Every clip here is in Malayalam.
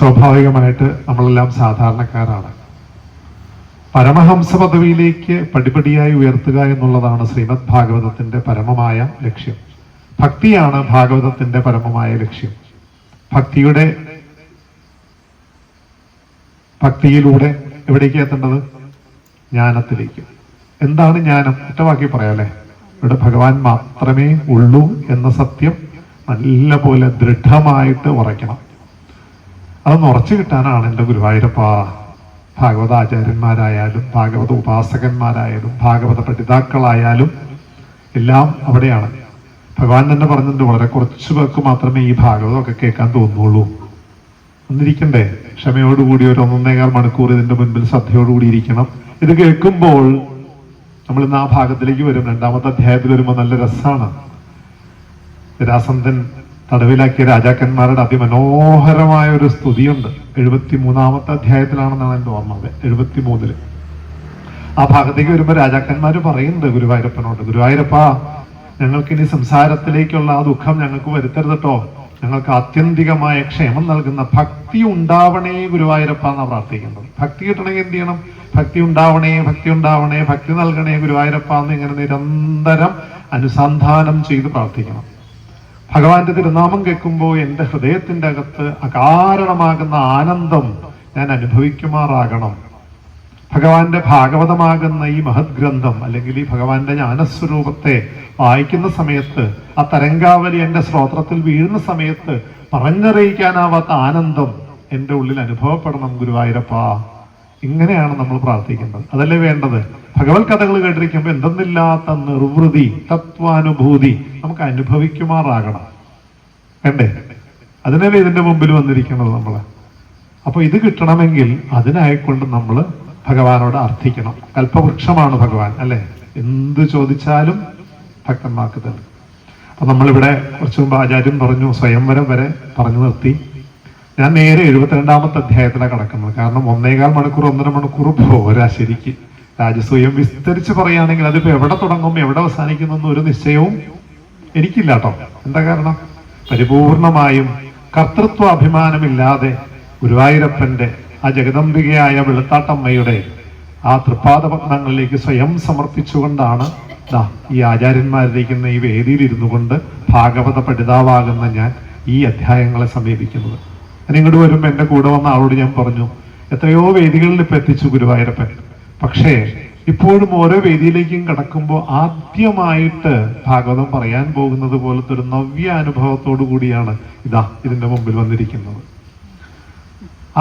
സ്വാഭാവികമായിട്ട് നമ്മളെല്ലാം സാധാരണക്കാരാണ്. പരമഹംസ പദവിയിലേക്ക് പടിപടിയായി ഉയർത്തുക എന്നുള്ളതാണ് ശ്രീമദ് ഭാഗവതത്തിന്റെ പരമമായ ലക്ഷ്യം. ഭക്തിയാണ് ഭാഗവതത്തിന്റെ പരമമായ ലക്ഷ്യം. ഭക്തിയിലൂടെ എവിടേക്ക് എത്തേണ്ടത്? ജ്ഞാനത്തിലേക്ക്. എന്താണ് ജ്ഞാനം? ഒറ്റവാക്കി പറയാല്ലേ, ഇവിടെ ഭഗവാൻ മാത്രമേ ഉള്ളൂ എന്ന സത്യം നല്ല പോലെ ദൃഢമായിട്ട് ഉറയ്ക്കണം. അതൊന്ന് ഉറച്ചു കിട്ടാനാണ് എൻ്റെ ഗുരുവായൂരപ്പ ഭാഗവത ആചാര്യന്മാരായാലും ഭാഗവത ഉപാസകന്മാരായാലും ഭാഗവത പഠിതാക്കളായാലും എല്ലാം അവിടെയാണ്. ഭഗവാൻ തന്നെ പറഞ്ഞിട്ടുണ്ട്, വളരെ കുറച്ചു പേർക്ക് മാത്രമേ ഈ ഭാഗവതമൊക്കെ കേൾക്കാൻ തോന്നുള്ളൂ. ഒന്നിരിക്കണ്ടേ? ക്ഷമയോടുകൂടി ഒരു 1.25 മണിക്കൂർ ഇതിന്റെ മുൻപിൽ ശ്രദ്ധയോടുകൂടി ഇരിക്കണം. ഇത് കേൾക്കുമ്പോൾ നമ്മൾ ഇന്ന് ആ ഭാഗത്തിലേക്ക് വരും. 2-ാമത്തെ അധ്യായത്തിൽ വരുമ്പോൾ നല്ല രസമാണ്. ജരാസന്ധൻ തടവിലാക്കിയ രാജാക്കന്മാരുടെ അതിമനോഹരമായ ഒരു സ്തുതിയുണ്ട്. 73-ാമത്തെ അധ്യായത്തിലാണെന്നാണ് എൻ്റെ ഓർമ്മ. 73-ല് ആ ഭാഗത്തേക്ക് വരുമ്പോൾ രാജാക്കന്മാർ പറയുന്നുണ്ട് ഗുരുവായൂരപ്പനോട്, ഗുരുവായൂരപ്പ, ഞങ്ങൾക്കിനി സംസാരത്തിലേക്കുള്ള ആ ദുഃഖം ഞങ്ങൾക്ക് വരുത്തരുത് കേട്ടോ. ഞങ്ങൾക്ക് ആത്യന്തികമായ ക്ഷേമം നൽകുന്ന ഭക്തി ഉണ്ടാവണേ ഗുരുവായൂരപ്പ എന്നാണ് പ്രാർത്ഥിക്കേണ്ടത്. ഭക്തി കിട്ടണമെങ്കിൽ എന്ത് ചെയ്യണം? ഭക്തി ഉണ്ടാവണേ, ഭക്തി ഉണ്ടാവണേ, ഭക്തി നൽകണേ ഗുരുവായൂരപ്പ എന്ന് ഇങ്ങനെ നിരന്തരം അനുസന്ധാനം ചെയ്ത് പ്രാർത്ഥിക്കണം. ഭഗവാന്റെ തിരുനാമം കേൾക്കുമ്പോൾ എൻ്റെ ഹൃദയത്തിന്റെ അകത്ത് അകാരണമാകുന്ന ആനന്ദം ഞാൻ അനുഭവിക്കുമാറാകണം. ഭഗവാന്റെ ഭാഗവതമാകുന്ന ഈ മഹത് ഗ്രന്ഥം അല്ലെങ്കിൽ ഈ ഭഗവാന്റെ ജ്ഞാനസ്വരൂപത്തെ വായിക്കുന്ന സമയത്ത് ആ തരംഗാവലി എൻ്റെ ശ്രോത്രത്തിൽ വീഴുന്ന സമയത്ത് പറഞ്ഞറിയിക്കാനാവാത്ത ആനന്ദം എൻ്റെ ഉള്ളിൽ അനുഭവപ്പെടണം ഗുരുവായൂരപ്പ. ഇങ്ങനെയാണ് നമ്മൾ പ്രാർത്ഥിക്കേണ്ടത്. അതല്ലേ വേണ്ടത്? ഭഗവത് കഥകൾ കേട്ടിരിക്കുമ്പോൾ എന്തെന്നില്ലാത്ത നിർവൃതി, തത്വാനുഭൂതി നമുക്ക് അനുഭവിക്കുമാറാകണം. വേണ്ടേ? അതിനല്ലേ ഇതിന്റെ മുമ്പിൽ വന്നിരിക്കുന്നത് നമ്മള്. അപ്പൊ ഇത് കിട്ടണമെങ്കിൽ അതിനായിക്കൊണ്ട് നമ്മൾ ഭഗവാനോട് അർത്ഥിക്കണം. കൽപ്പവൃക്ഷമാണ് ഭഗവാൻ, അല്ലെ? എന്ത് ചോദിച്ചാലും ഭക്തന്മാർക്ക് തന്നെ. അപ്പൊ നമ്മളിവിടെ കുറച്ചു മുമ്പ് ആചാര്യൻ പറഞ്ഞു, സ്വയംവരം വരെ പറഞ്ഞു നിർത്തി. ഞാൻ നേരെ 72-ാമത്തെ അധ്യായത്തിലാണ് കിടക്കുന്നത്. കാരണം 1.25 മണിക്കൂർ 1.5 മണിക്കൂർ പോരാ ശരിക്ക്. രാജസൂയം വിസ്തരിച്ച് പറയുകയാണെങ്കിൽ അതിപ്പോ എവിടെ തുടങ്ങും എവിടെ അവസാനിക്കുന്നു ഒരു നിശ്ചയവും എനിക്കില്ല കേട്ടോ. എന്താ കാരണം? പരിപൂർണമായും കർത്തൃത്വ അഭിമാനമില്ലാതെ ഗുരുവായൂരപ്പന്റെ ആ ജഗദംബികയായ വെളുത്താട്ടമ്മയുടെ ആ തൃപ്പാദപത്നങ്ങളിലേക്ക് സ്വയം സമർപ്പിച്ചുകൊണ്ടാണ് ഈ ആചാര്യന്മാരിരിക്കുന്ന ഈ വേദിയിൽ ഇരുന്നു കൊണ്ട് ഭാഗവത പഠിതാവാകുന്ന ഞാൻ ഈ അധ്യായങ്ങളെ സമീപിക്കുന്നത്. ഞാൻ ഇങ്ങോട്ട് വരുമ്പോൾ എൻ്റെ കൂടെ വന്ന ആളോട് ഞാൻ പറഞ്ഞു, എത്രയോ വേദികളിൽ ഇപ്പൊ എത്തിച്ചു ഗുരുവായൂരപ്പൻ. പക്ഷേ ഇപ്പോഴും ഓരോ വേദിയിലേക്കും കടക്കുമ്പോൾ ആദ്യമായിട്ട് ഭാഗവതം പറയാൻ പോകുന്നത് പോലത്തെ ഒരു നവ്യ അനുഭവത്തോടു കൂടിയാണ് ഇതിന്റെ മുമ്പിൽ വന്നിരിക്കുന്നത്.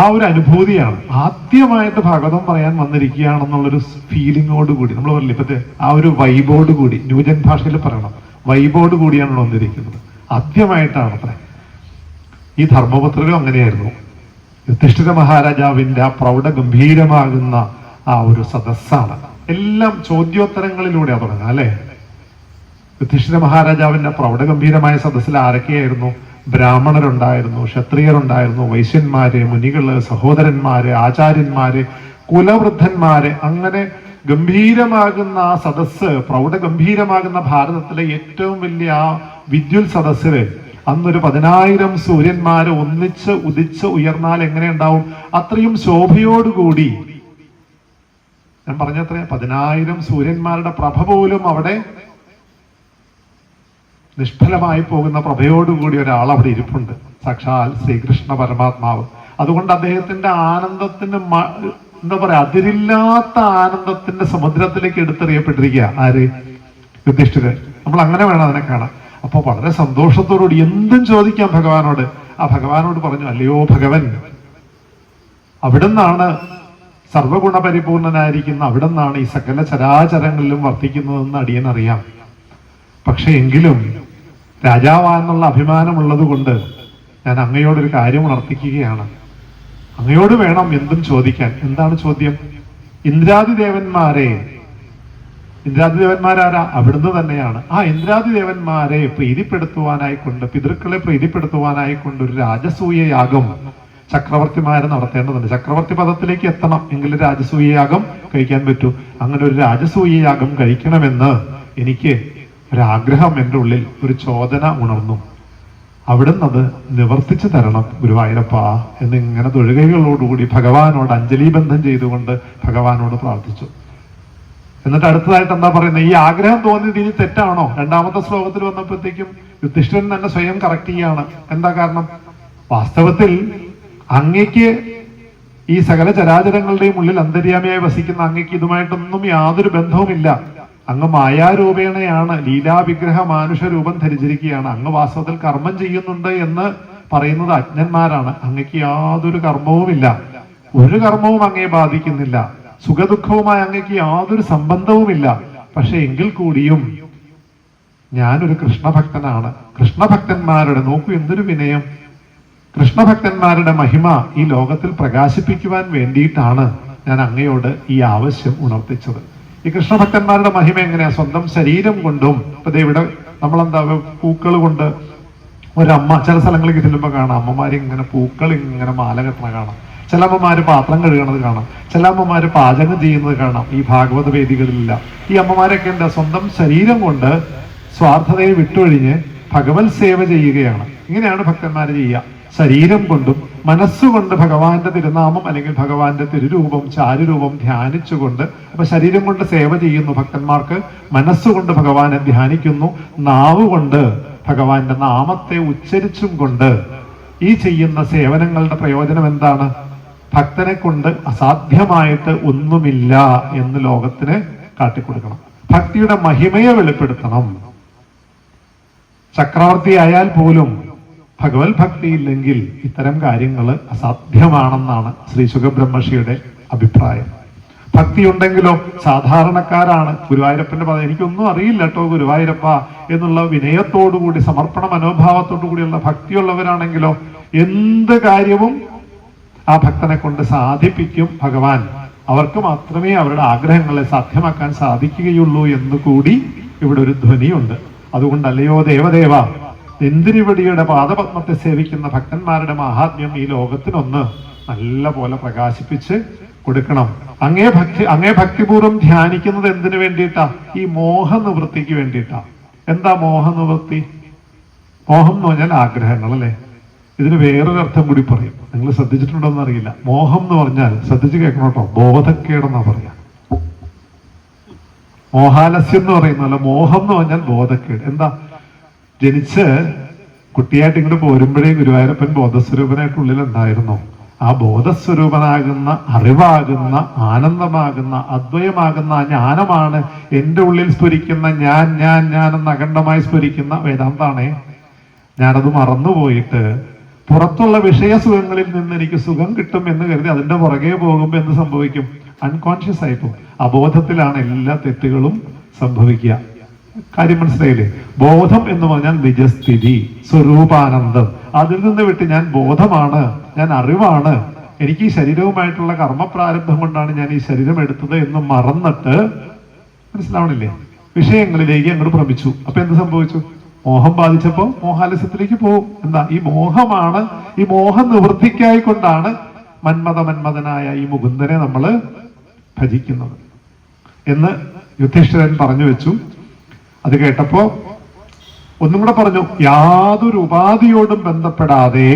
ആ ഒരു അനുഭൂതിയാണ്. ആദ്യമായിട്ട് ഭാഗവതം പറയാൻ വന്നിരിക്കുകയാണെന്നുള്ളൊരു ഫീലിങ്ങോട് കൂടി നമ്മൾ പറയില്ല ഇപ്പത്തെ ആ ഒരു വൈബോട് കൂടി, ന്യൂജൻ ഭാഷയിൽ പറയണം, വൈബോട് കൂടിയാണ് വന്നിരിക്കുന്നത്. ആദ്യമായിട്ടാണ് അത്ര. ഈ ധർമ്മപുത്രരും അങ്ങനെയായിരുന്നു. യുധിഷ്ഠിര മഹാരാജാവിന്റെ ആ പ്രൗഢ ഗംഭീരമാകുന്ന ആ ഒരു സദസ്സാണ്. എല്ലാം ചോദ്യോത്തരങ്ങളിലൂടെ തുടങ്ങാം, അല്ലെ? യുധിഷ്ഠിര മഹാരാജാവിന്റെ പ്രൗഢഗംഭീരമായ സദസ്സിൽ ആരൊക്കെയായിരുന്നു? ബ്രാഹ്മണരുണ്ടായിരുന്നു, ക്ഷത്രിയരുണ്ടായിരുന്നു, വൈശ്യന്മാര്, മുനികള്, സഹോദരന്മാര്, ആചാര്യന്മാര്, കുലവൃദ്ധന്മാര്. അങ്ങനെ ഗംഭീരമാകുന്ന ആ സദസ്സ്, പ്രൗഢഗംഭീരമാകുന്ന ഭാരതത്തിലെ ഏറ്റവും വലിയ ആ വിദ്യുൽ സദസ്സില് അന്നൊരു 10,000 സൂര്യന്മാര് ഒന്നിച്ച് ഉദിച്ച് ഉയർന്നാൽ എങ്ങനെ ഉണ്ടാവും? അത്രയും ശോഭയോടുകൂടി. ഞാൻ പറഞ്ഞത്ര 10,000 സൂര്യന്മാരുടെ പ്രഭ പോലും അവിടെ നിഷ്ഫലമായി പോകുന്ന പ്രഭയോടുകൂടി ഒരാൾ അവിടെ ഇരിപ്പുണ്ട്, സാക്ഷാൽ ശ്രീകൃഷ്ണ പരമാത്മാവ്. അതുകൊണ്ട് അദ്ദേഹത്തിന്റെ ആനന്ദത്തിന് എന്താ പറയാ, അതിരില്ലാത്ത ആനന്ദത്തിന്റെ സമുദ്രത്തിലേക്ക് എടുത്തെറിയപ്പെട്ടിരിക്കുക. ആര്? യുധിഷ്ഠിരൻ. നമ്മൾ അങ്ങനെ വേണം അതിനെ കാണാൻ. അപ്പൊ വളരെ സന്തോഷത്തോടുകൂടി എന്തും ചോദിക്കാം ഭഗവാനോട്. ആ ഭഗവാനോട് പറഞ്ഞു, അല്ലയോ ഭഗവൻ, അവിടുന്നാണ് സർവഗുണപരിപൂർണനായിരിക്കുന്ന, അവിടുന്നാണ് ഈ സകല ചരാചരങ്ങളിലും വർത്തിക്കുന്നതെന്ന് അടിയനറിയാം. പക്ഷെ എങ്കിലും രാജാവാന്നുള്ള അഭിമാനമുള്ളത് കൊണ്ട് ഞാൻ അങ്ങയോടൊരു കാര്യം ഉണർത്തിക്കുകയാണ്. അങ്ങയോട് വേണം എന്തും ചോദിക്കാൻ. എന്താണ് ചോദ്യം? ഇന്ദ്രാദിദേവന്മാരാരാ? അവിടുന്ന് തന്നെയാണ്. ആ ഇന്ദ്രാദിദേവന്മാരെ പ്രീതിപ്പെടുത്തുവാനായിക്കൊണ്ട്, പിതൃക്കളെ പ്രീതിപ്പെടുത്തുവാനായിക്കൊണ്ട് ഒരു രാജസൂയ യാഗം ചക്രവർത്തിമാരെ നടത്തേണ്ടതുണ്ട്. ചക്രവർത്തി പദത്തിലേക്ക് എത്തണം എങ്കിൽ രാജസൂയ യാഗം കഴിക്കാൻ പറ്റൂ. അങ്ങനെ ഒരു രാജസൂയ യാഗം കഴിക്കണമെന്ന് എനിക്ക് ഒരാഗ്രഹം എൻ്റെ ഉള്ളിൽ, ഒരു ചോദന ഉണർന്നു. അവിടുന്ന് അത് നിവർത്തിച്ചു തരണം ഗുരുവായൂരപ്പ എന്നിങ്ങനെ തൊഴുകൈകളോടുകൂടി ഭഗവാനോട് അഞ്ജലീബന്ധം ചെയ്തുകൊണ്ട് ഭഗവാനോട് പ്രാർത്ഥിച്ചു. എന്നിട്ട് അടുത്തതായിട്ട് എന്താ പറയുന്നത്? ഈ ആഗ്രഹം തോന്നിയത് ഇനി തെറ്റാണോ? രണ്ടാമത്തെ ശ്ലോകത്തിൽ വന്നപ്പോഴത്തേക്കും യുധിഷ്ഠിരൻ തന്നെ സ്വയം കറക്റ്റ് ചെയ്യാണ്. എന്താ കാരണം? വാസ്തവത്തിൽ അങ്ങയ്ക്ക് ഈ സകല ചരാചരങ്ങളുടെയും ഉള്ളിൽ അന്തര്യാമിയായി വസിക്കുന്ന അങ്ങയ്ക്ക് ഇതുമായിട്ടൊന്നും യാതൊരു ബന്ധവുമില്ല. അങ്ങ് മായാരൂപേണയാണ്, ലീലാവിഗ്രഹ മാനുഷ രൂപം ധരിച്ചിരിക്കുകയാണ്. അങ്ങ് വാസ്തവത്തിൽ കർമ്മം ചെയ്യുന്നുണ്ട് എന്ന് പറയുന്നത് അജ്ഞന്മാരാണ്. അങ്ങയ്ക്ക് യാതൊരു കർമ്മവുമില്ല, ഒരു കർമ്മവും അങ്ങയെ ബാധിക്കുന്നില്ല, സുഖദുഃഖവുമായി അങ്ങയ്ക്ക് യാതൊരു സംബന്ധവുമില്ല. പക്ഷെ എങ്കിൽ കൂടിയും ഞാനൊരു കൃഷ്ണഭക്തനാണ്. കൃഷ്ണഭക്തന്മാരുടെ, നോക്കൂ എന്തൊരു വിനയം, കൃഷ്ണഭക്തന്മാരുടെ മഹിമ ഈ ലോകത്തിൽ പ്രകാശിപ്പിക്കുവാൻ വേണ്ടിയിട്ടാണ് ഞാൻ അങ്ങയോട് ഈ ആവശ്യം ഉണർത്തിച്ചത്. ഈ കൃഷ്ണഭക്തന്മാരുടെ മഹിമ എങ്ങനെയാ? സ്വന്തം ശരീരം കൊണ്ടും. ഇപ്പൊ ഇവിടെ നമ്മളെന്താ പൂക്കൾ കൊണ്ട് ഒരമ്മ ചില സ്ഥലങ്ങളിൽ ചെല്ലുമ്പോൾ കാണാം അമ്മമാര് ഇങ്ങനെ പൂക്കൾ ഇങ്ങനെ മാല കെട്ടണ കാണാം. ചില അമ്മമാര് പാത്രം കഴുകണത് കാണാം, ചില അമ്മമാര് പാചകം ചെയ്യുന്നത് കാണാം. ഈ ഭാഗവത വേദികളിലില്ല. ഈ അമ്മമാരൊക്കെ എന്താ സ്വന്തം ശരീരം കൊണ്ട് സ്വാർത്ഥതയെ വിട്ടൊഴിഞ്ഞ് ഭഗവത് സേവ ചെയ്യുകയാണ്. ഇങ്ങനെയാണ് ഭക്തന്മാര് ചെയ്യുക. ശരീരം കൊണ്ടും മനസ്സുകൊണ്ട് ഭഗവാന്റെ തിരുനാമം അല്ലെങ്കിൽ ഭഗവാന്റെ തിരുരൂപം ചാരുരൂപം ധ്യാനിച്ചുകൊണ്ട്, അപ്പൊ ശരീരം കൊണ്ട് സേവ ചെയ്യുന്നു ഭക്തന്മാർക്ക്, മനസ്സുകൊണ്ട് ഭഗവാനെ ധ്യാനിക്കുന്നു, നാവ് കൊണ്ട് ഭഗവാന്റെ നാമത്തെ ഉച്ചരിച്ചും കൊണ്ട് ഈ ചെയ്യുന്ന സേവനങ്ങളുടെ പ്രയോജനം എന്താണ്? ഭക്തനെ കൊണ്ട് അസാധ്യമായിട്ട് ഒന്നുമില്ല എന്ന് ലോകത്തിന് കാട്ടിക്കൊടുക്കണം. ഭക്തിയുടെ മഹിമയെ വെളിപ്പെടുത്തണം. ചക്രവർത്തി ആയാൽ പോലും ഭഗവത് ഭക്തി ഇല്ലെങ്കിൽ ഇത്തരം കാര്യങ്ങൾ അസാധ്യമാണെന്നാണ് ശ്രീ സുഖബ്രഹ്മർഷിയുടെ അഭിപ്രായം. ഭക്തി ഉണ്ടെങ്കിലോ സാധാരണക്കാരാണ്. ഗുരുവായൂരപ്പന്റെ പദം എനിക്കൊന്നും അറിയില്ല കേട്ടോ ഗുരുവായൂരപ്പ എന്നുള്ള വിനയത്തോടുകൂടി സമർപ്പണ മനോഭാവത്തോടു കൂടിയുള്ള ഭക്തിയുള്ളവരാണെങ്കിലോ എന്ത് കാര്യവും ആ ഭക്തനെ കൊണ്ട് സാധിപ്പിക്കും ഭഗവാൻ. അവർക്ക് മാത്രമേ അവരുടെ ആഗ്രഹങ്ങളെ സാധ്യമാക്കാൻ സാധിക്കുകയുള്ളൂ എന്ന് കൂടി ഇവിടെ ഒരു ധ്വനിയുണ്ട്. അതുകൊണ്ടല്ലയോ ദേവദേവ, എന്തിരിവടിയുടെ പാദപത്മത്തെ സേവിക്കുന്ന ഭക്തന്മാരുടെ മഹാത്മ്യം ഈ ലോകത്തിനൊന്ന് നല്ല പോലെ പ്രകാശിപ്പിച്ച് കൊടുക്കണം. അങ്ങേ ഭക്തിപൂർവ്വം ധ്യാനിക്കുന്നത് എന്തിനു വേണ്ടിയിട്ടാ? ഈ മോഹനിവൃത്തിക്ക് വേണ്ടിയിട്ടാ. എന്താ മോഹനിവൃത്തി? മോഹം എന്ന് പറഞ്ഞാൽ ആഗ്രഹങ്ങൾ അല്ലെ. ഇതിന് വേറൊരു അർത്ഥം കൂടി പറയും. നിങ്ങൾ ശ്രദ്ധിച്ചിട്ടുണ്ടോ എന്ന് അറിയില്ല. മോഹം എന്ന് പറഞ്ഞാൽ ശ്രദ്ധിച്ച് കേൾക്കണം കേട്ടോ, ബോധക്കേടെന്നാ പറയാ. മോഹാലസ്യം എന്ന് പറയുന്നതല്ല, മോഹം എന്ന് പറഞ്ഞാൽ ബോധക്കേട്. എന്താ? ജനിച്ച് കുട്ടിയായിട്ട് ഇങ്ങോട്ട് പോരുമ്പോഴേ ഗുരുവായൂരപ്പൻ ബോധസ്വരൂപനായിട്ട് ഉള്ളിലുണ്ടായിരുന്നു. ആ ബോധസ്വരൂപനാകുന്ന, അറിവാകുന്ന, ആനന്ദമാകുന്ന, അദ്വയമാകുന്ന ആ ജ്ഞാനമാണ് എൻ്റെ ഉള്ളിൽ സ്ഫുരിക്കുന്ന ഞാൻ ഞാൻ ഞാൻ എന്ന് അഖണ്ഡമായി സ്ഫുരിക്കുന്ന വേദാന്താണേ. ഞാനത് മറന്നുപോയിട്ട് പുറത്തുള്ള വിഷയസുഖങ്ങളിൽ നിന്ന് എനിക്ക് സുഖം കിട്ടും എന്ന് കരുതി അതിന്റെ പുറകെ പോകുമ്പോൾ എന്ത് സംഭവിക്കും? അൺകോൺഷ്യസ് ആയിപ്പോ അബോധത്തിലാണ് എല്ലാ തെറ്റുകളും സംഭവിക്കുക. കാര്യം മനസ്സിലായില്ലേ? ബോധം എന്ന് പറഞ്ഞാൽ നിജസ്ഥിതി, സ്വരൂപാനന്ദം. അതിൽ നിന്ന് വിട്ട് ഞാൻ ബോധമാണ്, ഞാൻ അറിവാണ്, എനിക്ക് ഈ ശരീരവുമായിട്ടുള്ള കർമ്മപ്രാരബ്ധം കൊണ്ടാണ് ഞാൻ ഈ ശരീരം എടുത്തത് എന്ന് മറന്നിട്ട്, മനസ്സിലാവണില്ലേ, വിഷയങ്ങളിലേക്ക് അങ്ങോട്ട് ഭ്രമിച്ചു. അപ്പൊ എന്ത് സംഭവിച്ചു? മോഹം ബാധിച്ചപ്പോ മോഹാലസ്യത്തിലേക്ക് പോകും. എന്താ? ഈ മോഹമാണ്, ഈ മോഹ നിവൃത്തിക്കായിക്കൊണ്ടാണ് മന്മഥനായ ഈ മുകുന്ദനെ നമ്മൾ ഭജിക്കുന്നത് എന്ന് യുധിഷ്ഠിരൻ പറഞ്ഞു വെച്ചു. അത് കേട്ടപ്പോ ഒന്നും കൂടെ പറഞ്ഞു, യാതൊരു ഉപാധിയോടും ബന്ധപ്പെടാതെ,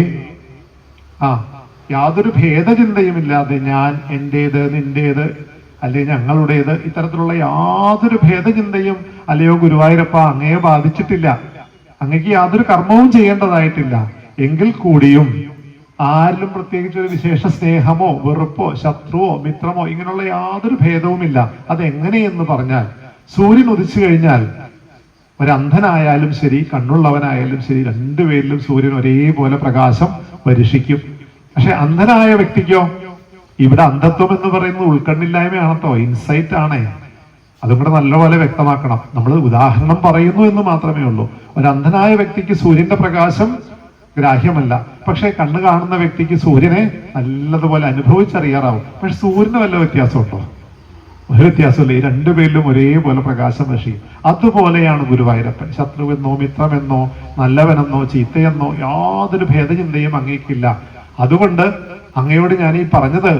യാതൊരു ഭേദചിന്തയുമില്ലാതെ, ഞാൻ എന്റേത് നിന്റേത് അല്ലെ ഞങ്ങളുടേത്, ഇത്തരത്തിലുള്ള യാതൊരു ഭേദചിന്തയും അല്ലയോ ഗുരുവായൂരപ്പ അങ്ങയെ ബാധിച്ചിട്ടില്ല. അങ്ങക്ക് യാതൊരു കർമ്മവും ചെയ്യേണ്ടതായിട്ടില്ല. എങ്കിൽ കൂടിയും ആരിലും പ്രത്യേകിച്ച് ഒരു വിശേഷ സ്നേഹമോ വെറുപ്പോ ശത്രുവോ മിത്രമോ ഇങ്ങനെയുള്ള യാതൊരു ഭേദവുമില്ല. അതെങ്ങനെയെന്ന് പറഞ്ഞാൽ, സൂര്യൻ ഉദിച്ചു കഴിഞ്ഞാൽ ഒരന്ധനായാലും ശരി കണ്ണുള്ളവനായാലും ശരി രണ്ടുപേരിലും സൂര്യൻ ഒരേപോലെ പ്രകാശം വർഷിക്കും. പക്ഷെ അന്ധനായ വ്യക്തിക്കോ? ഇവിടെ അന്ധത്വം എന്ന് പറയുന്നത് ഉൾക്കണ്ണില്ലായ്മയാണ് കേട്ടോ, ഇൻസൈറ്റ് ആണേ. അതും കൂടെ നല്ലപോലെ വ്യക്തമാക്കണം. നമ്മൾ ഉദാഹരണം പറയുന്നു എന്ന് മാത്രമേ ഉള്ളൂ. ഒരു അന്ധനായ വ്യക്തിക്ക് സൂര്യന്റെ പ്രകാശം ഗ്രാഹ്യമല്ല. പക്ഷെ കണ്ണ് കാണുന്ന വ്യക്തിക്ക് സൂര്യനെ നല്ലതുപോലെ അനുഭവിച്ചറിയാറാവും. പക്ഷെ സൂര്യന് വല്ല വ്യത്യാസമുണ്ടോ? ഒരു വ്യത്യാസമില്ല. ഈ രണ്ടുപേരിലും ഒരേപോലെ പ്രകാശം വർഷിക്കും. അതുപോലെയാണ് ഗുരുവായൂരപ്പൻ. ശത്രുവെന്നോ മിത്രമെന്നോ നല്ലവനെന്നോ ചീത്തയെന്നോ യാതൊരു ഭേദചിന്തയും അങ്ങേക്കില്ല. അതുകൊണ്ട് അങ്ങയോട് ഞാൻ ഈ പറഞ്ഞത്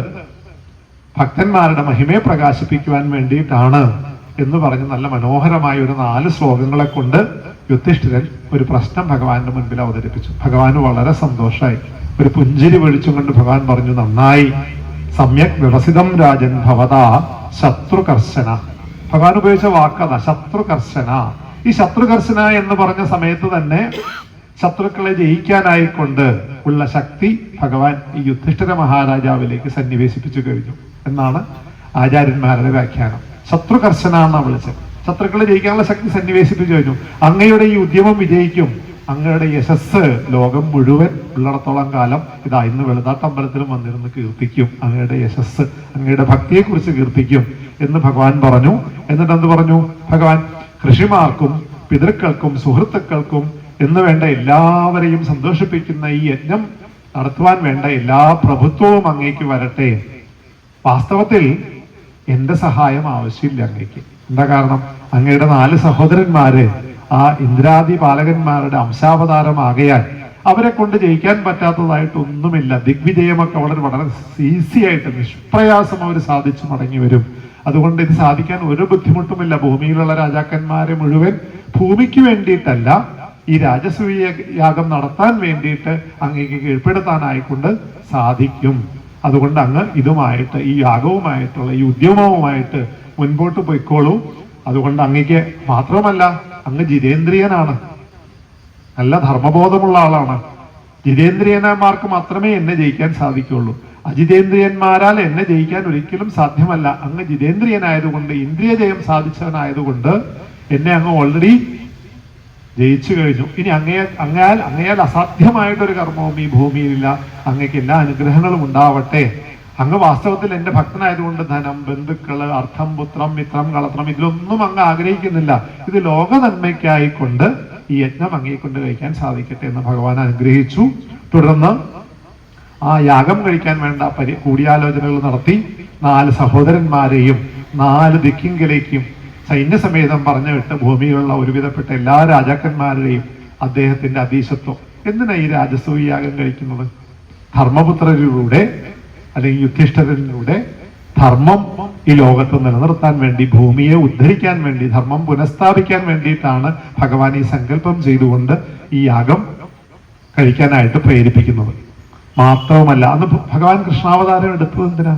ഭക്തന്മാരുടെ മഹിമയെ പ്രകാശിപ്പിക്കുവാൻ വേണ്ടിയിട്ടാണ് എന്ന് പറഞ്ഞ് നല്ല മനോഹരമായ ഒരു 4 ശ്ലോകങ്ങളെ കൊണ്ട് യുധിഷ്ഠിരൻ ഒരു പ്രശ്നം ഭഗവാന്റെ മുൻപിൽ അവതരിപ്പിച്ചു. ഭഗവാന് വളരെ സന്തോഷമായി. ഒരു പുഞ്ചിരി വിളിച്ചും കൊണ്ട് ഭഗവാൻ പറഞ്ഞു, നന്നായി, സമ്യക് വ്യവസിതം രാജൻ ഭവതാ ശത്രുകർശന. ഭഗവാൻ ഉപയോഗിച്ച വാക്കതാ, ശത്രുകർശന. ഈ ശത്രുകർശന എന്ന് പറഞ്ഞ സമയത്ത് തന്നെ ശത്രുക്കളെ ജയിക്കാനായിക്കൊണ്ട് ഉള്ള ശക്തി ഭഗവാൻ ഈ യുധിഷ്ഠിര മഹാരാജാവിലേക്ക് സന്നിവേശിപ്പിച്ചു കഴിഞ്ഞു എന്നാണ് ആചാര്യന്മാരുടെ വ്യാഖ്യാനം. ശത്രുകർശന എന്നാണ് വിളിച്ചത്. ശത്രുക്കളെ ജയിക്കാനുള്ള ശക്തി സന്നിവേശിപ്പിച്ചു കഴിഞ്ഞു. അങ്ങയുടെ ഈ ഉദ്യമം വിജയിക്കും, അങ്ങയുടെ യശസ് ലോകം മുഴുവൻ ഉള്ളിടത്തോളം കാലം ഇതാ ഇന്ന് വെളുതാട്ടമ്പലത്തിലും വന്നിരുന്ന് കീർത്തിക്കും, അങ്ങയുടെ യശസ്, അങ്ങയുടെ ഭക്തിയെ കുറിച്ച് കീർത്തിക്കും എന്ന് ഭഗവാൻ പറഞ്ഞു. എന്നിട്ട് എന്ത് പറഞ്ഞു ഭഗവാൻ? ഋഷിമാർക്കും പിതൃക്കൾക്കും സുഹൃത്തുക്കൾക്കും എന്ന് വേണ്ട എല്ലാവരെയും സന്തോഷിപ്പിക്കുന്ന ഈ യജ്ഞം നടത്തുവാൻ വേണ്ട എല്ലാ പ്രഭുത്വവും അങ്ങേക്ക് വരട്ടെ. വാസ്തവത്തിൽ എന്റെ സഹായം ആവശ്യമില്ല അങ്ങേക്ക്. എന്താ കാരണം? അങ്ങയുടെ 4 സഹോദരന്മാര് ആ ഇന്ദ്രാദി പാലകന്മാരുടെ അംശാവതാരമാകയാൽ അവരെ കൊണ്ട് ജയിക്കാൻ പറ്റാത്തതായിട്ടൊന്നുമില്ല. ദിഗ്വിജയമൊക്കെ വളരെ ഈസി ആയിട്ട് നിഷ്പ്രയാസം അവർ സാധിച്ചു മടങ്ങി വരും. അതുകൊണ്ട് ഇത് സാധിക്കാൻ ഒരു ബുദ്ധിമുട്ടുമില്ല. ഭൂമിയിലുള്ള രാജാക്കന്മാരെ മുഴുവൻ ഭൂമിക്ക് വേണ്ടിയിട്ടല്ല, ഈ രാജസൂയ യാഗം നടത്താൻ വേണ്ടിയിട്ട് അങ്ങേക്ക് കീഴ്പ്പെടുത്താനായിക്കൊണ്ട് സാധിക്കും. അതുകൊണ്ട് അങ്ങ് ഇതുമായിട്ട്, ഈ യാഗവുമായിട്ടുള്ള ഈ ഉദ്യമവുമായിട്ട് മുൻപോട്ട് പോയിക്കോളൂ. അതുകൊണ്ട് അങ്ങേക്ക് മാത്രമല്ല, അങ്ങ് ജിതേന്ദ്രിയനാണ്, നല്ല ധർമ്മബോധമുള്ള ആളാണ്. ജിതേന്ദ്രിയന്മാർക്ക് മാത്രമേ എന്നെ ജയിക്കാൻ സാധിക്കുള്ളൂ. അജിതേന്ദ്രിയന്മാരാൽ എന്നെ ജയിക്കാൻ ഒരിക്കലും സാധ്യമല്ല. അങ്ങ് ജിതേന്ദ്രിയനായതുകൊണ്ട്, ഇന്ദ്രിയ ജയം സാധിച്ചവനായതുകൊണ്ട് എന്നെ അങ്ങ് ഓൾറെഡി ജയിച്ചു കഴിഞ്ഞു. ഇനി അങ്ങയാൽ അസാധ്യമായിട്ടൊരു കർമ്മവും ഈ ഭൂമിയിലില്ല. അങ്ങക്ക് എല്ലാ അനുഗ്രഹങ്ങളും ഉണ്ടാവട്ടെ. അങ്ങ് വാസ്തവത്തിൽ എന്റെ ഭക്തനായതുകൊണ്ട് ധനം, ബന്ധുക്കള്, അർത്ഥം, പുത്രം, മിത്രം, കളത്രം ഇതിലൊന്നും അങ്ങ് ആഗ്രഹിക്കുന്നില്ല. ഇത് ലോക നന്മയ്ക്കായിക്കൊണ്ട് ഈ യജ്ഞം അങ്ങയെ കൊണ്ട് കഴിക്കാൻ സാധിക്കട്ടെ എന്ന് ഭഗവാൻ അനുഗ്രഹിച്ചു. തുടർന്ന് ആ യാഗം കഴിക്കാൻ വേണ്ട കൂടിയാലോചനകൾ നടത്തി 4 സഹോദരന്മാരെയും 4 ദിക്കിങ്കിലേക്കും സൈന്യസമേതം പറഞ്ഞു വിട്ട് ഭൂമിയിലുള്ള ഒരുവിധപ്പെട്ട എല്ലാ രാജാക്കന്മാരുടെയും അദ്ദേഹത്തിന്റെ അധീശത്വം. എന്തിനാ ഈ രാജസൂയ യാഗം കഴിക്കുന്നത്? ധർമ്മപുത്രരിലൂടെ അല്ലെങ്കിൽ യുധിഷ്ഠിരനിലൂടെ ധർമ്മം ഈ ലോകത്ത് നിലനിർത്താൻ വേണ്ടി, ഭൂമിയെ ഉദ്ധരിക്കാൻ വേണ്ടി, ധർമ്മം പുനഃസ്ഥാപിക്കാൻ വേണ്ടിയിട്ടാണ് ഭഗവാൻ ഈ സങ്കല്പം ചെയ്തുകൊണ്ട് ഈ യാഗം കഴിക്കാനായിട്ട് പ്രേരിപ്പിക്കുന്നത്. മാത്രവുമല്ല, അന്ന് ഭഗവാൻ കൃഷ്ണാവതാരം എടുത്തത് എന്തിനാ?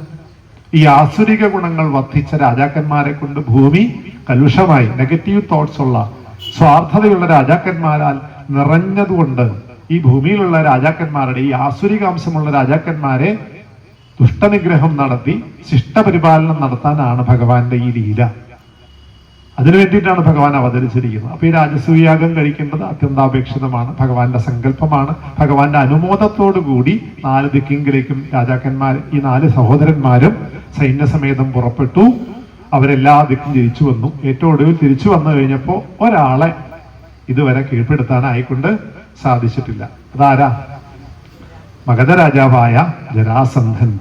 ഈ ആസുരിക ഗുണങ്ങൾ വർദ്ധിച്ച രാജാക്കന്മാരെ കൊണ്ട് ഭൂമി കലുഷമായി, നെഗറ്റീവ് തോട്ട്സ് ഉള്ള, സ്വാർത്ഥതയുള്ള രാജാക്കന്മാരാൽ നിറഞ്ഞതുകൊണ്ട് ഈ ഭൂമിയിലുള്ള രാജാക്കന്മാരുടെ, ഈ ആസുരികാംശമുള്ള രാജാക്കന്മാരെ ദുഷ്ടനിഗ്രഹം നടത്തി ശിഷ്ടപരിപാലനം നടത്താനാണ് ഭഗവാന്റെ ഈ ലീല. അതിനു വേണ്ടിയിട്ടാണ് ഭഗവാൻ അവതരിച്ചിരിക്കുന്നത്. അപ്പൊ ഈ രാജസൂയാഗം കഴിക്കേണ്ടത് അത്യന്താപേക്ഷിതമാണ്. ഭഗവാന്റെ സങ്കല്പമാണ്. ഭഗവാന്റെ അനുമോദത്തോടു കൂടി 4 ദിക്കിങ്കിലേക്കും രാജാക്കന്മാർ, ഈ 4 സഹോദരന്മാരും സൈന്യസമേതം പുറപ്പെട്ടു. അവരെല്ലാ ദിക്കും തിരിച്ചു വന്നു. ഏറ്റവും ഒടുവിൽ തിരിച്ചു വന്നു കഴിഞ്ഞപ്പോ ഒരാളെ ഇതുവരെ കീഴ്പ്പെടുത്താനായിക്കൊണ്ട് സാധിച്ചിട്ടില്ല. അതാരാ? മഗധ രാജാവായ ജരാസന്ധൻ.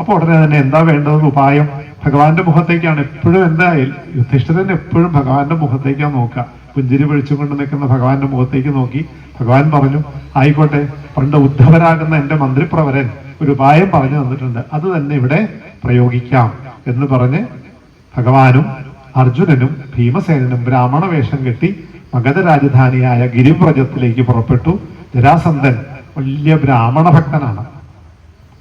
അപ്പൊ ഉടനെ തന്നെ എന്താ വേണ്ടതെന്ന് ഉപായം? ഭഗവാന്റെ മുഖത്തേക്കാണ് എപ്പോഴും. എന്തായാലും യുധിഷ്ഠിരൻ എപ്പോഴും ഭഗവാന്റെ മുഖത്തേക്കാണ് നോക്കുക. പുഞ്ചിരി പിടിച്ചുകൊണ്ട് നിൽക്കുന്ന ഭഗവാന്റെ മുഖത്തേക്ക് നോക്കി ഭഗവാൻ പറഞ്ഞു, ആയിക്കോട്ടെ, പണ്ട് ഉദ്ധവരാകുന്ന എന്റെ മന്ത്രിപ്രവരൻ ഒരു ഉപായം പറഞ്ഞു തന്നിട്ടുണ്ട്, അത് തന്നെ ഇവിടെ പ്രയോഗിക്കാം എന്ന് പറഞ്ഞ് ഭഗവാനും അർജുനനും ഭീമസേനനും ബ്രാഹ്മണ വേഷം കെട്ടി മഗധ രാജധാനിയായ ഗിരിവ്രജത്തിലേക്ക് പുറപ്പെട്ടു. ജരാസന്ധൻ വലിയ ബ്രാഹ്മണ ഭക്തനാണ്.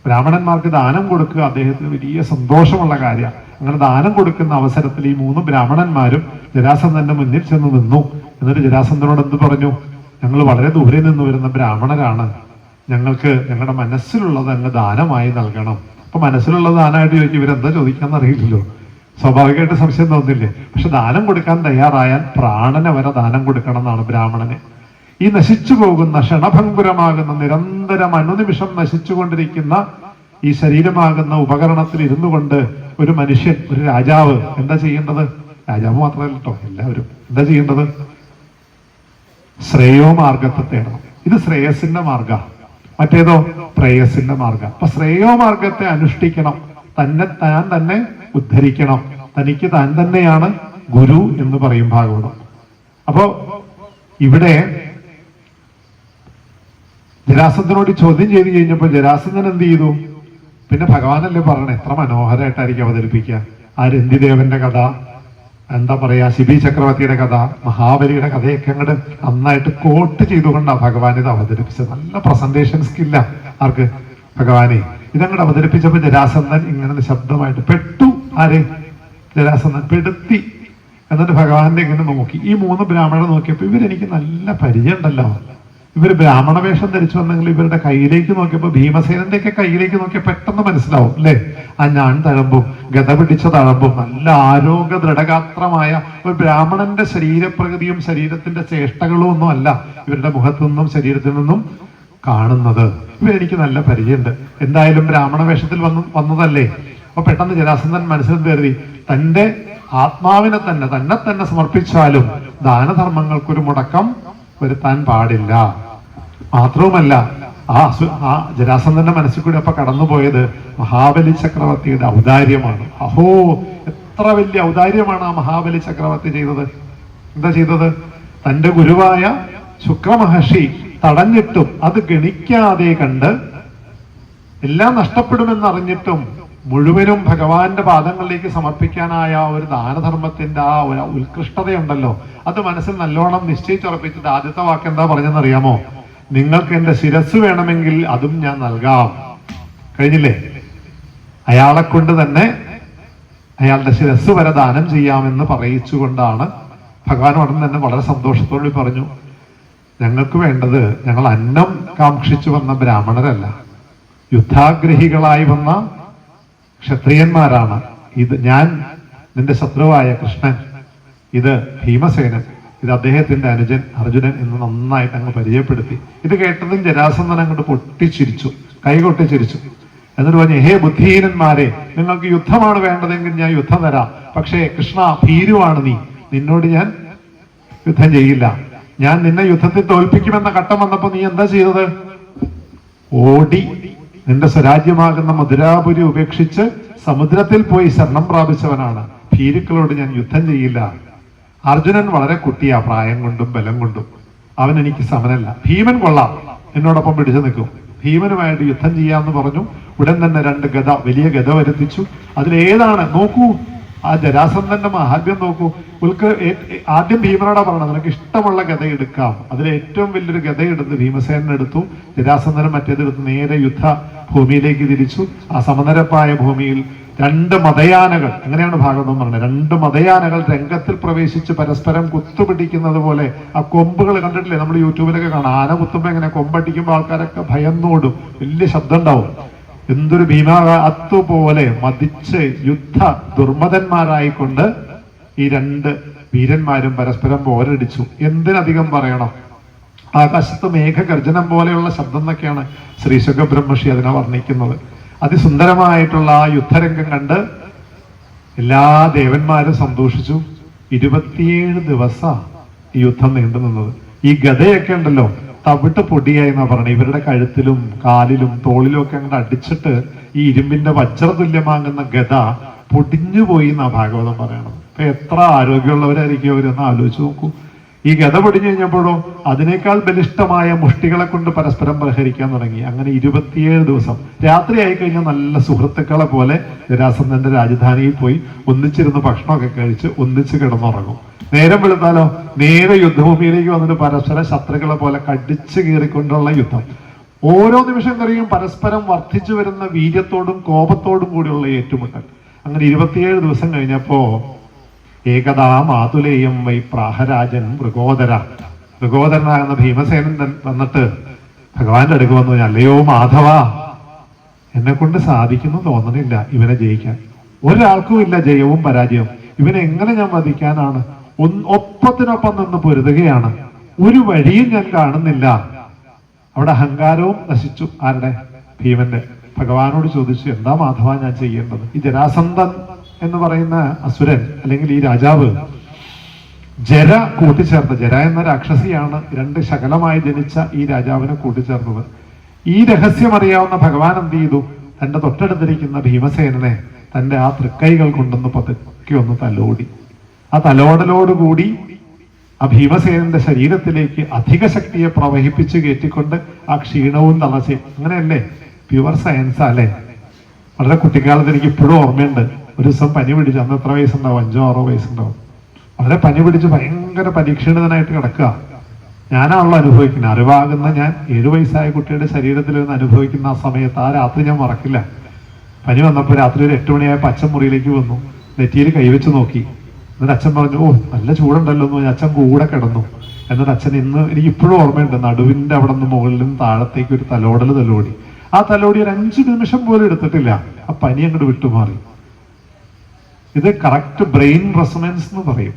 ബ്രാഹ്മണന്മാർക്ക് ദാനം കൊടുക്കുക അദ്ദേഹത്തിന് വലിയ സന്തോഷമുള്ള കാര്യമാണ്. അങ്ങനെ ദാനം കൊടുക്കുന്ന അവസരത്തിൽ ഈ 3 ബ്രാഹ്മണന്മാരും ജരാസന്ധന്റെ മുന്നിൽ ചെന്ന് നിന്നു. എന്നിട്ട് ജരാസന്ധനോട് എന്ത് പറഞ്ഞു? ഞങ്ങൾ വളരെ ദൂരെ നിന്ന് വരുന്ന ബ്രാഹ്മണരാണ്, ഞങ്ങൾക്ക് ഞങ്ങളുടെ മനസ്സിലുള്ളത് അങ്ങ് ദാനമായി നൽകണം. അപ്പൊ മനസ്സിലുള്ള ദാനമായിട്ട് ചോദിക്കും, ഇവരെന്താ ചോദിക്കാന്ന് അറിയില്ലല്ലോ, സ്വാഭാവികമായിട്ട് സംശയം തോന്നില്ലേ? പക്ഷെ ദാനം കൊടുക്കാൻ തയ്യാറായാൽ പ്രാണനെ വരെ ദാനം കൊടുക്കണം എന്നാണ് ബ്രാഹ്മണന്. ഈ നശിച്ചു പോകുന്ന, ക്ഷണഭംഗുരമാകുന്ന, നിരന്തരം അനുനിമിഷം നശിച്ചുകൊണ്ടിരിക്കുന്ന ഈ ശരീരമാകുന്ന ഉപകരണത്തിൽ ഇരുന്നു കൊണ്ട് ഒരു മനുഷ്യൻ, ഒരു രാജാവ് എന്താ ചെയ്യേണ്ടത്? രാജാവ് മാത്രമല്ല കേട്ടോ, എല്ലാവരും എന്താ ചെയ്യേണ്ടത്? ശ്രേയോ മാർഗത്തെ തേടണം. ഇത് ശ്രേയസിന്റെ മാർഗ, മറ്റേതോ പ്രേയസിന്റെ മാർഗ. അപ്പൊ ശ്രേയോ മാർഗത്തെ അനുഷ്ഠിക്കണം, താൻ തന്നെ ഉദ്ധരിക്കണം, തനിക്ക് താൻ തന്നെയാണ് ഗുരു എന്ന് പറയും ഭാഗവതം. അപ്പോ ഇവിടെ ജരാസന്ധനോട് ചോദ്യം ചെയ്ത് കഴിഞ്ഞപ്പോ ജരാസന്ധൻ എന്ത് ചെയ്തു? പിന്നെ ഭഗവാനല്ലേ പറയണേ, എത്ര മനോഹരമായിട്ടായിരിക്കും അവതരിപ്പിക്കുക. ആ രന്തിദേവന്റെ കഥ എന്താ പറയാ, ശിബി ചക്രവർത്തിയുടെ കഥ, മഹാബലിയുടെ കഥയൊക്കെ അങ്ങോട്ട് നന്നായിട്ട് കോട്ട് ചെയ്തുകൊണ്ടാണ് ഭഗവാൻ ഇത് അവതരിപ്പിച്ചത്. നല്ല പ്രസന്റേഷൻ സ്കില്ല ആർക്ക്? ഭഗവാനെ. ഇതങ്ങോട്ട് അവതരിപ്പിച്ചപ്പോൾ ജരാസന്ധൻ ഇങ്ങനെ ശബ്ദമായിട്ട് പെട്ടു. ആര്? ജരാസന്ധൻ പെടുത്തി. എന്നിട്ട് ഭഗവാന്റെ ഇങ്ങനെ നോക്കി. ഈ 3 ബ്രാഹ്മണരെ നോക്കിയപ്പോൾ ഇവരെനിക്ക് നല്ല പരിചയം ഉണ്ടല്ലോ. ഇവർ ബ്രാഹ്മണ വേഷം ധരിച്ചു വന്നെങ്കിൽ ഇവരുടെ കയ്യിലേക്ക് നോക്കിയപ്പോൾ ഭീമസേനന്റെ ഒക്കെ കയ്യിലേക്ക് നോക്കിയാൽ പെട്ടെന്ന് മനസ്സിലാവും അല്ലേ? ആ ഞാൻ തഴമ്പും ഗത പിടിച്ച തഴമ്പും നല്ല ആരോഗ്യ ദൃഢഗാത്രമായ ഒരു ബ്രാഹ്മണന്റെ ശരീരപ്രകൃതിയും ശരീരത്തിന്റെ ചേഷ്ടകളും ഒന്നും അല്ല ഇവരുടെ മുഖത്തു നിന്നും ശരീരത്തിൽ നിന്നും കാണുന്നത്. ഇവരെനിക്ക് നല്ല പരിചയമുണ്ട്. എന്തായാലും ബ്രാഹ്മണ വേഷത്തിൽ വന്നതല്ലേ. അപ്പൊ പെട്ടെന്ന് ജരാസന്ധൻ മനസ്സിൽ കരുതി, തന്റെ ആത്മാവിനെ തന്നെ സമർപ്പിച്ചാലും ദാനധർമ്മങ്ങൾക്കൊരു മുടക്കം വരുത്താൻ പാടില്ല. മാത്രവുമല്ല, ആ ജരാസന്ധന്റെ മനസ്സിൽ കൂടി അപ്പൊ കടന്നുപോയത് മഹാബലി ചക്രവർത്തിയുടെ ഔദാര്യമാണ്. അഹോ, എത്ര വലിയ ഔദാര്യമാണ് ആ മഹാബലി ചക്രവർത്തി ചെയ്തത്. എന്താ ചെയ്തത്? തന്റെ ഗുരുവായ ശുക്രമഹർഷി തടഞ്ഞിട്ടും അത് ഗണിക്കാതെ കണ്ട് എല്ലാം നഷ്ടപ്പെടുമെന്നറിഞ്ഞിട്ടും മുഴുവനും ഭഗവാന്റെ പാദങ്ങളിലേക്ക് സമർപ്പിക്കാനായ ഒരു ദാനധർമ്മത്തിന്റെ ആ ഒരു ഉത്കൃഷ്ടതയുണ്ടല്ലോ, അത് മനസ്സിൽ നല്ലോണം നിശ്ചയിച്ചുറപ്പിച്ചിട്ട് ആദ്യത്തെ വാക്ക് എന്താ പറഞ്ഞെന്നറിയാമോ? നിങ്ങൾക്ക് എന്റെ ശിരസ് വേണമെങ്കിൽ അതും ഞാൻ നൽകാം. കഴിഞ്ഞില്ലേ? അയാളെ കൊണ്ട് തന്നെ അയാളുടെ ശിരസ് വരെ ദാനം ചെയ്യാമെന്ന് പറയിച്ചുകൊണ്ടാണ് ഭഗവാൻ ഉടൻ തന്നെ വളരെ സന്തോഷത്തോടെ പറഞ്ഞു, ഞങ്ങൾക്ക് വേണ്ടത് ഞങ്ങൾ അന്നം കാക്ഷിച്ചു വന്ന ബ്രാഹ്മണരല്ല, യുദ്ധാഗ്രഹികളായി വന്ന ക്ഷത്രിയന്മാരാണ്. ഇത് ഞാൻ നിന്റെ ശത്രുവായ കൃഷ്ണൻ, ഇത് ഭീമസേനൻ, ഇത് അദ്ദേഹത്തിന്റെ അനുജൻ അർജുനൻ എന്ന് നന്നായിട്ട് അങ്ങ് പരിചയപ്പെടുത്തി. ഇത് കേട്ടതും ജരാസന്ധൻ അങ്ങോട്ട് പൊട്ടിച്ചിരിച്ചു, കൈകൊട്ടിച്ചിരിച്ചു. എന്നിട്ട് പറഞ്ഞു, ഹേ ബുദ്ധിഹീനന്മാരെ, നിങ്ങൾക്ക് യുദ്ധമാണ് വേണ്ടതെങ്കിൽ ഞാൻ യുദ്ധം തരാം. പക്ഷേ കൃഷ്ണ, ഭീരുവാണ് നീ, നിന്നോട് ഞാൻ യുദ്ധം ചെയ്യില്ല. ഞാൻ നിന്നെ യുദ്ധത്തിൽ തോൽപ്പിക്കുമെന്ന ഘട്ടം വന്നപ്പോ നീ എന്താ ചെയ്തത്? ഓടി നിന്റെ സ്വരാജ്യമാകുന്ന മധുരാപുരി ഉപേക്ഷിച്ച് സമുദ്രത്തിൽ പോയി ശരണം പ്രാപിച്ചവനാണ്. ഭീരുക്കളോട് ഞാൻ യുദ്ധം ചെയ്യില്ല. അർജുനൻ വളരെ കുട്ടിയാ, പ്രായം കൊണ്ടും ബലം കൊണ്ടും. അവൻ എനിക്ക് സമനല്ല. ഭീമൻ കൊള്ളാം, എന്നോടൊപ്പം പിടിച്ചു നിൽക്കും. ഭീമനുമായിട്ട് യുദ്ധം ചെയ്യാമെന്ന് പറഞ്ഞു. ഉടൻ തന്നെ 2 ഗദ, വലിയ ഗദ വരുത്തിച്ചു. അതിലേതാണ് നോക്കൂ, ആ ജരാസന്ധന്റെ മഹാത്മ്യം നോക്കൂ. ആദ്യം ഭീമനോടാ പറഞ്ഞത്, നിനക്ക് ഇഷ്ടമുള്ള ഗത എടുക്കാം. അതിൽ ഏറ്റവും വലിയൊരു ഗത എടുത്ത് ഭീമസേനൻ എടുത്തു. ജരാസന്ധനും മറ്റേതെടുത്ത് നേരെ യുദ്ധ ഭൂമിയിലേക്ക് തിരിച്ചു. ആ സമനിരപ്പായ ഭൂമിയിൽ 2 മതയാനകൾ, അങ്ങനെയാണ് ഭാഗവതം പറഞ്ഞത്, 2 മതയാനകൾ രംഗത്തിൽ പ്രവേശിച്ച് പരസ്പരം കുത്തുപിടിക്കുന്നത് പോലെ ആ കൊമ്പുകൾ കണ്ടിട്ടില്ലേ? നമ്മൾ യൂട്യൂബിലൊക്കെ കാണാം. ആന കുത്തുമ്പോ എങ്ങനെ കൊമ്പടിക്കുമ്പോൾ ആൾക്കാരൊക്കെ ഭയന്നോടും, വലിയ ശബ്ദം ഉണ്ടാവും. എന്തൊരു ഭീമാത്തുപോലെ മതിച്ച് യുദ്ധ ദുർമതന്മാരായിക്കൊണ്ട് ഈ 2 വീരന്മാരും പരസ്പരം പോരടിച്ചു. എന്തിനധികം പറയണം? ആകാശത്ത് മേഘഗർജനം പോലെയുള്ള ശബ്ദം എന്നൊക്കെയാണ് ശ്രീ ശുഖബ്രഹ്മർഷി അതിനെ വർണ്ണിക്കുന്നത്. അതിസുന്ദരമായിട്ടുള്ള ആ യുദ്ധരംഗം കണ്ട് എല്ലാ ദേവന്മാരും സന്തോഷിച്ചു. 27 ദിവസം ഈ യുദ്ധം നീണ്ടു നിന്നത്. ഈ ഗദയൊക്കെ ഉണ്ടല്ലോ, തവിട്ട് പൊടിയായി എന്നാ പറഞ്ഞത്. ഇവരുടെ കഴുത്തിലും കാലിലും തോളിലും ഒക്കെ അങ്ങോട്ട് അടിച്ചിട്ട് ഈ ഇരുമ്പിന്റെ വജ്രതുല്യമാകുന്ന ഗദ പൊടിഞ്ഞുപോയി എന്നാ ഭാഗവതം പറയണത്. അപ്പൊ എത്ര ആരോഗ്യമുള്ളവരായിരിക്കും അവരൊന്ന് ആലോചിച്ച് നോക്കൂ. ഈ ഗദ പൊടിഞ്ഞു കഴിഞ്ഞപ്പോഴോ അതിനേക്കാൾ ബലിഷ്ഠമായ മുഷ്ടികളെ കൊണ്ട് പരസ്പരം പ്രഹരിക്കാൻ തുടങ്ങി. അങ്ങനെ 27 ദിവസം. രാത്രി ആയി കഴിഞ്ഞാൽ നല്ല സുഹൃത്തുക്കളെ പോലെ ജരാസന്ധന്റെ രാജധാനിയിൽ പോയി ഒന്നിച്ചിരുന്ന് ഭക്ഷണമൊക്കെ കഴിച്ച് ഒന്നിച്ച് കിടന്നുറങ്ങും. നേരം വെളുത്താലോ നേരെ യുദ്ധഭൂമിയിലേക്ക് വന്നിട്ട് പരസ്പരം ശത്രുക്കളെ പോലെ കടിച്ചു കീറിക്കൊണ്ടുള്ള യുദ്ധം. ഓരോ നിമിഷം കഴിയും പരസ്പരം വർദ്ധിച്ചു വരുന്ന വീര്യത്തോടും കോപത്തോടും കൂടിയുള്ള ഏറ്റുമുട്ടൽ. അങ്ങനെ 27 ദിവസം കഴിഞ്ഞപ്പോ ഏകദാ മാതുലേയം വൈ പ്രാഹരാജൻ മൃഗോദരനാകുന്ന ഭീമസേനൻ വന്നിട്ട് ഭഗവാന്റെ അടുക്ക് വന്നു, അല്ലയോ മാധവ, എന്നെ കൊണ്ട് സാധിക്കുന്നു തോന്നണില്ല ഇവനെ ജയിക്കാൻ. ഒരാൾക്കും ഇല്ല ജയവും പരാജയവും. ഇവനെ എങ്ങനെ ഞാൻ വധിക്കാനാണ്? ഒപ്പത്തിനൊപ്പം നിന്ന് പൊരുതുകയാണ്. ഒരു വഴിയും ഞാൻ കാണുന്നില്ല. അവിടെ അഹങ്കാരവും നശിച്ചു. ആരുടെ? ഭീമന്റെ. ഭഗവാനോട് ചോദിച്ചു, എന്താ മാധവ ഞാൻ ചെയ്യേണ്ടത്? ഈ ജരാസന്ധൻ എന്ന് പറയുന്ന അസുരൻ അല്ലെങ്കിൽ ഈ രാജാവ് ജര കൂട്ടിച്ചേർത്ത്, ജര എന്ന രാക്ഷസിയാണ് 2 ശകലമായി ജനിച്ച ഈ രാജാവിനെ കൂട്ടിച്ചേർത്തത്. ഈ രഹസ്യം അറിയാവുന്ന ഭഗവാൻ എന്ത് ചെയ്തു? തന്റെ തൊട്ടടുത്തിരിക്കുന്ന ഭീമസേനനെ തന്റെ ആ തൃക്കൈകൾ കൊണ്ടൊന്ന് പതുക്കെ ഒന്ന് തലോടി. ആ തലോടലോടുകൂടി ആ ഭീമസേനന്റെ ശരീരത്തിലേക്ക് അധിക ശക്തിയെ പ്രവഹിപ്പിച്ച് കയറ്റിക്കൊണ്ട് ആ ക്ഷീണവും തളർച്ചയും. അങ്ങനെയല്ലേ? പ്യുവർ സയൻസ് അല്ലേ? വളരെ കുട്ടിക്കാലത്ത് എനിക്ക് ഇപ്പോഴും ഓർമ്മയുണ്ട്. ഒരു ദിവസം പനി പിടിച്ചു. അന്ന് എത്ര വയസ്സുണ്ടാവും? 5 or 6 വയസ്സുണ്ടാവും. വളരെ പനി പിടിച്ച് ഭയങ്കര പരീക്ഷണിതനായിട്ട് കിടക്കുക. ഞാനാണല്ലോ അനുഭവിക്കുന്നത്. അറിവാകുന്ന ഞാൻ 7 വയസ്സായ കുട്ടിയുടെ ശരീരത്തിൽ നിന്ന് അനുഭവിക്കുന്ന ആ സമയത്ത് ആ രാത്രി ഞാൻ മറക്കില്ല. പനി വന്നപ്പോൾ രാത്രി ഒരു 8 മണിയായപ്പോൾ അച്ഛൻ മുറിയിലേക്ക് വന്നു. നെറ്റിയിൽ കൈവച്ച് നോക്കി. എന്നിട്ട് അച്ഛൻ പറഞ്ഞു, ഓ നല്ല ചൂടുണ്ടല്ലോ എന്ന് പറഞ്ഞ് അച്ഛൻ കൂടെ കിടന്നു. എന്നിട്ട് അച്ഛൻ ഇന്ന് എനിക്ക് ഇപ്പോഴും ഓർമ്മയുണ്ട്, നടുവിന്റെ അവിടെ നിന്ന് മുകളിലും താഴത്തേക്ക് ഒരു തലോടി. ആ തലോടി ഒരു 5 നിമിഷം പോലും എടുത്തിട്ടില്ല. ആ പനി അങ്ങോട്ട് വിട്ടുമാറി. ഇത് കറക്റ്റ് ബ്രെയിൻ റെസൊണൻസ് എന്ന് പറയും.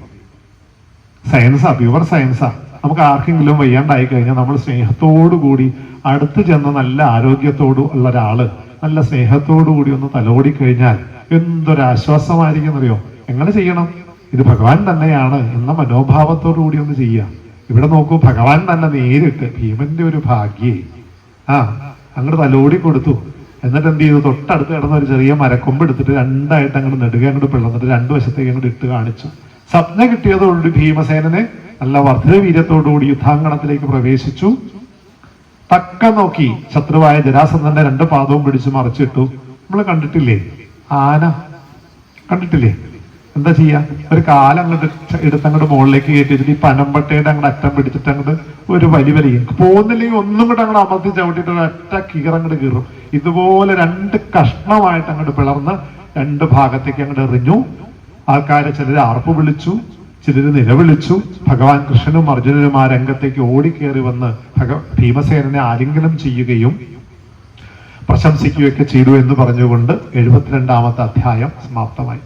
സയൻസാ, പ്യുവർ സയൻസാ. നമുക്ക് ആർക്കെങ്കിലും വയ്യാണ്ടായി കഴിഞ്ഞാൽ നമ്മൾ സ്നേഹത്തോടു കൂടി അടുത്ത് ചെന്ന് നല്ല ആരോഗ്യത്തോടു ഉള്ള ഒരാള് നല്ല സ്നേഹത്തോടു കൂടി ഒന്ന് തലോടി കഴിഞ്ഞാൽ എന്തൊരാശ്വാസമായിരിക്കും അറിയോ. എങ്ങനെ ചെയ്യണം? ഇത് ഭഗവാൻ തന്നെയാണ് എന്ന മനോഭാവത്തോടു കൂടി ഒന്ന് ചെയ്യുക. ഇവിടെ നോക്കൂ, ഭഗവാൻ തന്നെ നേരിട്ട് ഭീമന്റെ ഒരു ഭാഗ്യേ അങ്ങോട്ട് തലോടി കൊടുത്തു. എന്നിട്ട് എന്ത് ചെയ്തു? തൊട്ടടുത്ത് കിടന്ന ഒരു ചെറിയ മരക്കൊമ്പ് എടുത്തിട്ട് രണ്ടായിട്ട് അങ്ങോട്ട് നെടുക അങ്ങോട്ട് പിളർന്നിട്ട് 2 വശത്തേക്ക് അങ്ങോട്ട് ഇട്ട് കാണിച്ചു. സ്വപ്നം കിട്ടിയതോടുകൂടി ഭീമസേനനെ നല്ല വർദ്ധവീര്യത്തോടുകൂടി യുദ്ധാങ്കണത്തിലേക്ക് പ്രവേശിച്ചു. തക്ക നോക്കി ശത്രുവായ ജരാസന്ധന്റെ 2 പാദവും പിടിച്ച് മറിച്ചിട്ടു. നമ്മൾ കണ്ടിട്ടില്ലേ ആന? കണ്ടിട്ടില്ലേ? എന്താ ചെയ്യാ? ഒരു കാലങ്ങോട്ട് എടുത്തങ്ങോട്ട് മുകളിലേക്ക് കയറ്റി വെച്ചിട്ട് ഈ പനമ്പട്ടയുടെ അങ്ങോട്ട് അറ്റം പിടിച്ചിട്ട് അങ്ങോട്ട് ഒരു വലിയും പോകുന്നില്ലെങ്കിൽ ഒന്നും കൂടെ അങ്ങോട്ട് അമർത്തി ചവിട്ടിട്ട് ഒരു ഒറ്റ കീറങ്ങോട്ട് കീറും. ഇതുപോലെ 2 കഷ്ണമായിട്ട് അങ്ങോട്ട് പിളർന്ന് 2 ഭാഗത്തേക്ക് അങ്ങോട്ട് എറിഞ്ഞു. ആൾക്കാരെ ചിലര് ആർപ്പ് വിളിച്ചു, ചിലര് നിലവിളിച്ചു. ഭഗവാൻ കൃഷ്ണനും അർജുനനും ആ രംഗത്തേക്ക് ഓടിക്കേറി വന്ന് ഭീമസേനനെ ആലിംഗനം ചെയ്യുകയും പ്രശംസിക്കുകയൊക്കെ ചെയ്തു എന്ന് പറഞ്ഞുകൊണ്ട് 72-ാമത്തെ അധ്യായം സമാപ്തമായി.